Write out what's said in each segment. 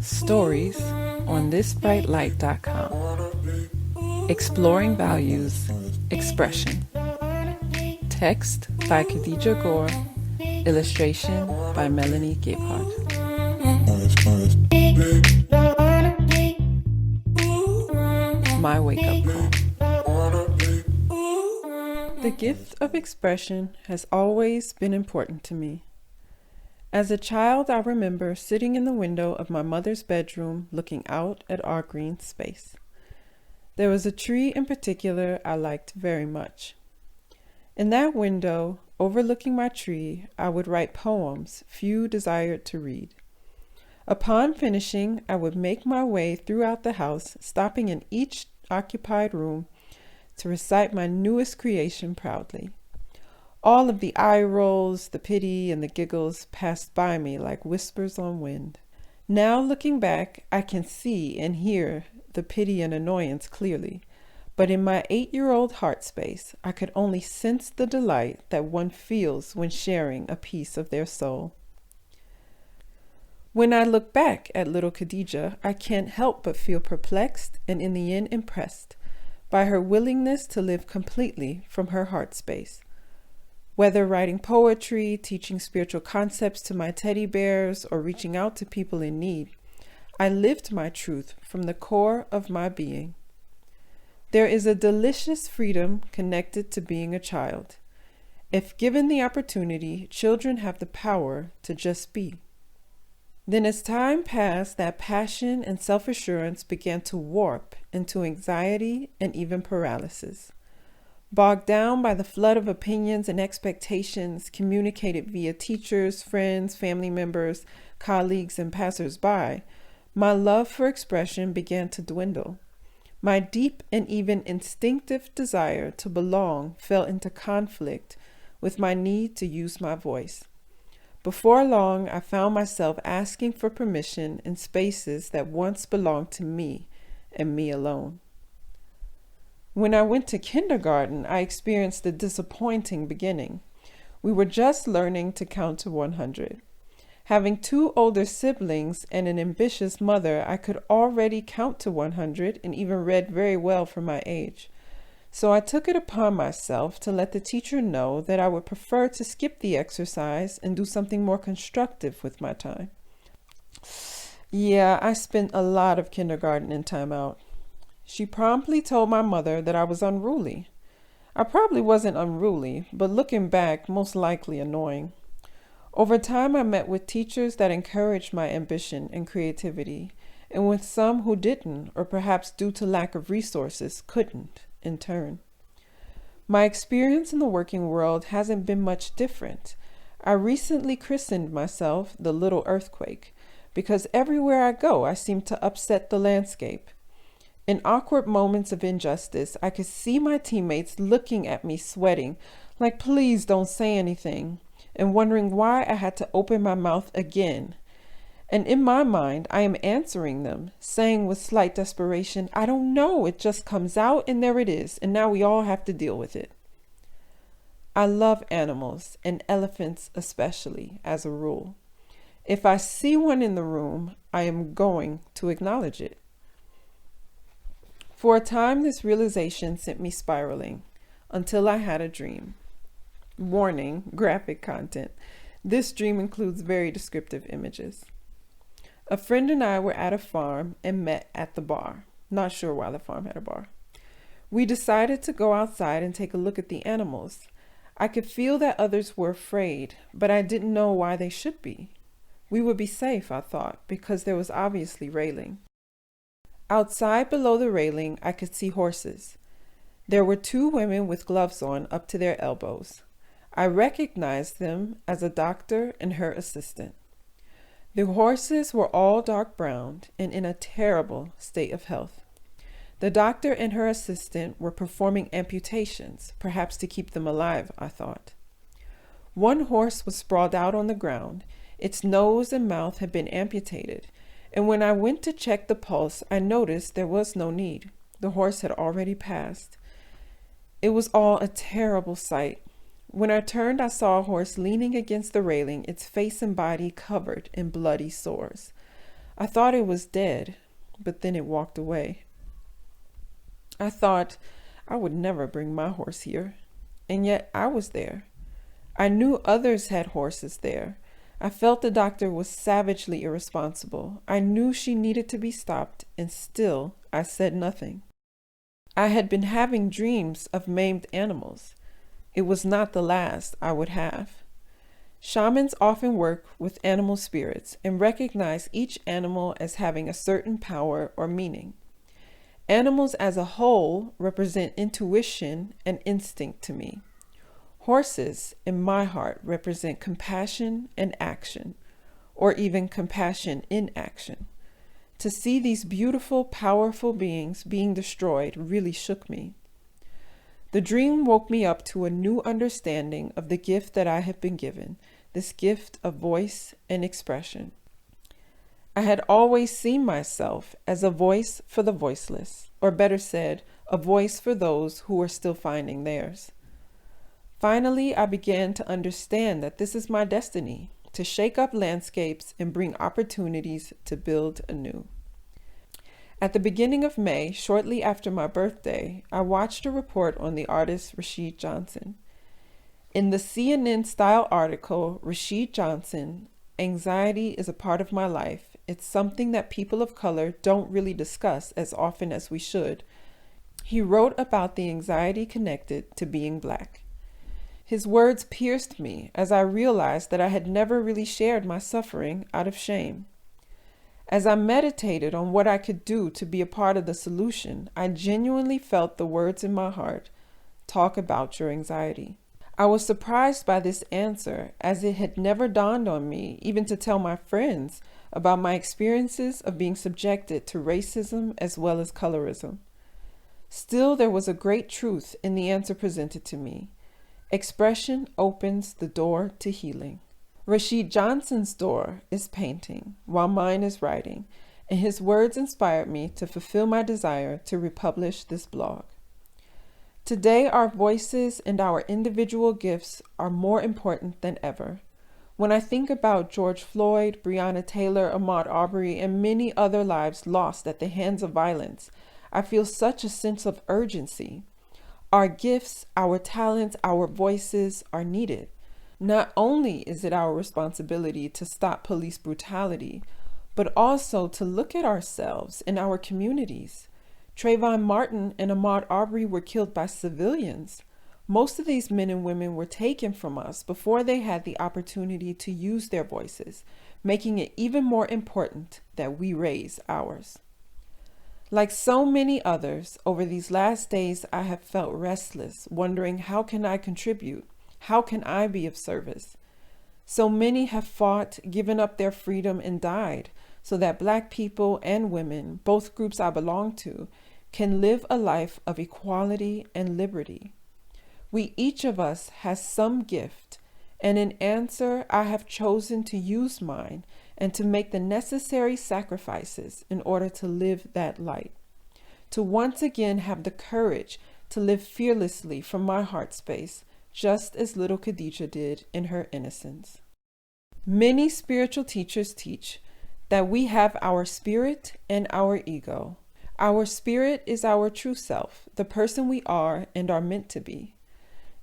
Stories on thisbrightlight.com. Exploring values, expression. Text by Khadijah Gohr. Illustration by Melanie Gebhardt. My wake-up call. The gift of expression has always been important to me. As a child, I remember sitting in the window of my mother's bedroom looking out at our green space. There was a tree in particular I liked very much. In that window, overlooking my tree, I would write poems few desired to read. Upon finishing, I would make my way throughout the house, stopping in each occupied room to recite my newest creation proudly. All of the eye rolls, the pity, and the giggles passed by me like whispers on wind. Now looking back, I can see and hear the pity and annoyance clearly, but in my 8-year-old heart space, I could only sense the delight that one feels when sharing a piece of their soul. When I look back at little Khadijah, I can't help but feel perplexed and in the end impressed by her willingness to live completely from her heart space. Whether writing poetry, teaching spiritual concepts to my teddy bears, or reaching out to people in need, I lived my truth from the core of my being. There is a delicious freedom connected to being a child. If given the opportunity, children have the power to just be. Then as time passed, that passion and self-assurance began to warp into anxiety and even paralysis. Bogged down by the flood of opinions and expectations communicated via teachers, friends, family members, colleagues, and passers-by, my love for expression began to dwindle. My deep and even instinctive desire to belong fell into conflict with my need to use my voice. Before long, I found myself asking for permission in spaces that once belonged to me and me alone. When I went to kindergarten, I experienced a disappointing beginning. We were just learning to count to 100. Having 2 older siblings and an ambitious mother, I could already count to 100 and even read very well for my age. So I took it upon myself to let the teacher know that I would prefer to skip the exercise and do something more constructive with my time. Yeah, I spent a lot of kindergarten in timeout. She promptly told my mother that I was unruly. I probably wasn't unruly, but looking back, most likely annoying. Over time, I met with teachers that encouraged my ambition and creativity, and with some who didn't, or perhaps due to lack of resources, couldn't, in turn. My experience in the working world hasn't been much different. I recently christened myself the Little Earthquake, because everywhere I go, I seem to upset the landscape. In awkward moments of injustice, I could see my teammates looking at me sweating, like please don't say anything, and wondering why I had to open my mouth again. And in my mind, I am answering them, saying with slight desperation, I don't know, it just comes out and there it is, and now we all have to deal with it. I love animals, and elephants especially, as a rule. If I see one in the room, I am going to acknowledge it. For a time, this realization sent me spiraling, until I had a dream. Warning, graphic content. This dream includes very descriptive images. A friend and I were at a farm and met at the bar. Not sure why the farm had a bar. We decided to go outside and take a look at the animals. I could feel that others were afraid, but I didn't know why they should be. We would be safe, I thought, because there was obviously railing. Outside below the railing, I could see horses. There were 2 women with gloves on up to their elbows. I recognized them as a doctor and her assistant. The horses were all dark brown and in a terrible state of health. The doctor and her assistant were performing amputations, perhaps to keep them alive, I thought. One horse was sprawled out on the ground. Its nose and mouth had been amputated, and when I went to check the pulse, I noticed there was no need. The horse had already passed. It was all a terrible sight. When I turned, I saw a horse leaning against the railing, its face and body covered in bloody sores. I thought it was dead, but then it walked away. I thought I would never bring my horse here, and yet I was there. I knew others had horses there. I felt the doctor was savagely irresponsible. I knew she needed to be stopped, and still I said nothing. I had been having dreams of maimed animals. It was not the last I would have. Shamans often work with animal spirits and recognize each animal as having a certain power or meaning. Animals as a whole represent intuition and instinct to me. Horses, in my heart, represent compassion and action, or even compassion in action. To see these beautiful, powerful beings being destroyed really shook me. The dream woke me up to a new understanding of the gift that I had been given, this gift of voice and expression. I had always seen myself as a voice for the voiceless, or better said, a voice for those who are still finding theirs. Finally, I began to understand that this is my destiny, to shake up landscapes and bring opportunities to build anew. At the beginning of May, shortly after my birthday, I watched a report on the artist Rashid Johnson. In the CNN-style article, Rashid Johnson, "Anxiety is a part of my life. It's something that people of color don't really discuss as often as we should." He wrote about the anxiety connected to being Black. His words pierced me as I realized that I had never really shared my suffering out of shame. As I meditated on what I could do to be a part of the solution, I genuinely felt the words in my heart, "Talk about your anxiety." I was surprised by this answer, as it had never dawned on me even to tell my friends about my experiences of being subjected to racism as well as colorism. Still, there was a great truth in the answer presented to me. Expression opens the door to healing. Rashid Johnson's door is painting, while mine is writing, and his words inspired me to fulfill my desire to republish this blog. Today, our voices and our individual gifts are more important than ever. When I think about George Floyd, Breonna Taylor, Ahmaud Arbery, and many other lives lost at the hands of violence, I feel such a sense of urgency. Our gifts, our talents, our voices are needed. Not only is it our responsibility to stop police brutality, but also to look at ourselves and our communities. Trayvon Martin and Ahmaud Arbery were killed by civilians. Most of these men and women were taken from us before they had the opportunity to use their voices, making it even more important that we raise ours. Like so many others, over these last days, I have felt restless, wondering how can I contribute? How can I be of service? So many have fought, given up their freedom, and died so that Black people and women, both groups I belong to, can live a life of equality and liberty. We, each of us, has some gift, and in answer, I have chosen to use mine and to make the necessary sacrifices in order to live that light, to once again have the courage to live fearlessly from my heart space, just as little Khadijah did in her innocence. Many spiritual teachers teach that we have our spirit and our ego. Our spirit is our true self, the person we are and are meant to be.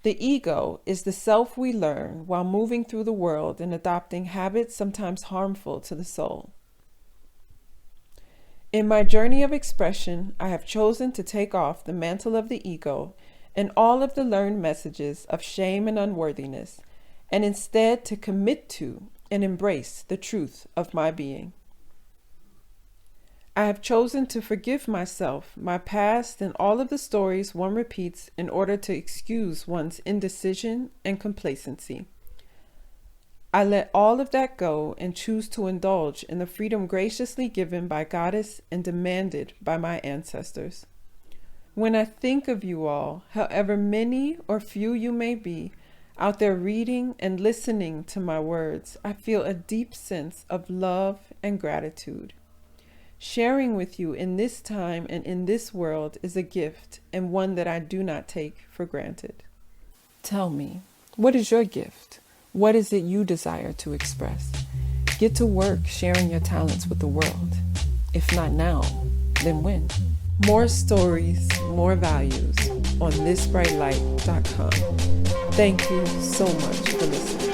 The ego is the self we learn while moving through the world and adopting habits sometimes harmful to the soul. In my journey of expression, I have chosen to take off the mantle of the ego and all of the learned messages of shame and unworthiness, and instead to commit to and embrace the truth of my being. I have chosen to forgive myself, my past, and all of the stories one repeats in order to excuse one's indecision and complacency. I let all of that go and choose to indulge in the freedom graciously given by Goddess and demanded by my ancestors. When I think of you all, however many or few you may be, out there reading and listening to my words, I feel a deep sense of love and gratitude. Sharing with you in this time and in this world is a gift, and one that I do not take for granted. Tell me, What is your gift? What is it you desire to express? Get to work sharing your talents with the world. If not now, then when? More stories, more values on thisbrightlight.com. Thank you so much for listening.